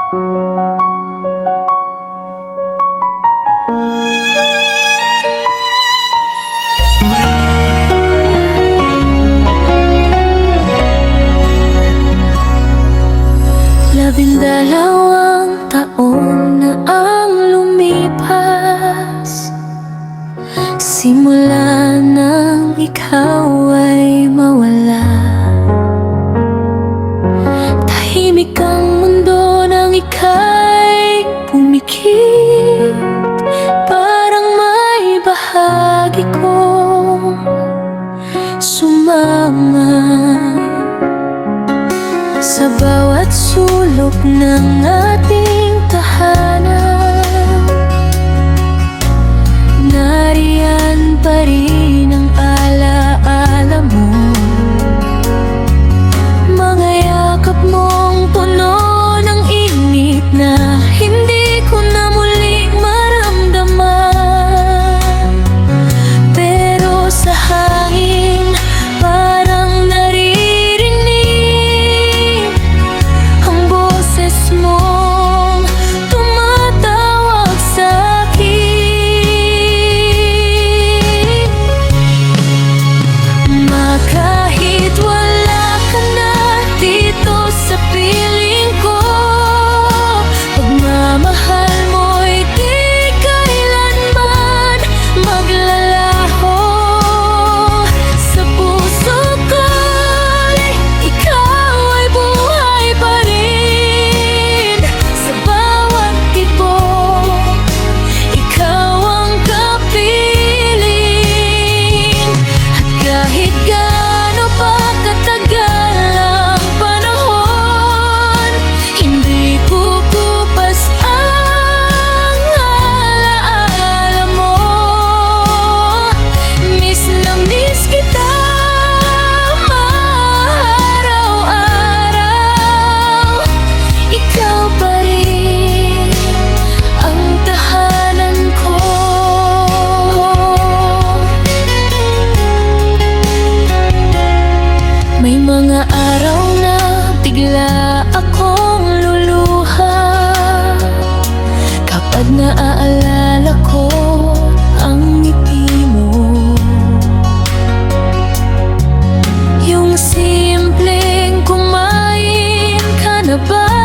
12 taon na ang lumipas simula nang ikaw ay mawala. Tahimik ang mundo nang ika'y pumikit, parang may bahagi kong sumama sa bawat sulok ng ating tahanan. Nariyan pa rin ang alaala mo, mga yakap mong puno ng init na hindi ko na muling maramdaman. Pero sa hangin parang naririnig ang boses mong tumatawag sa'kin. Kahit wala ka na dito sa piling ko, pagmamahal mo'y di kailanman maglalaho. Sa puso ko'y ikaw ay buhay pa rin. Sa bawat tibok, ikaw ang kapiling. At kahit gaano pa katagal ang panahon, hindi kukupas ang alaala mo. Miss na miss kita araw-araw. Ikaw pa rin ang tahanan ko. May mga araw na bigla akong luluha kapag naaalala ko ang ngiti mo. Yung simpleng kumain ka na ba?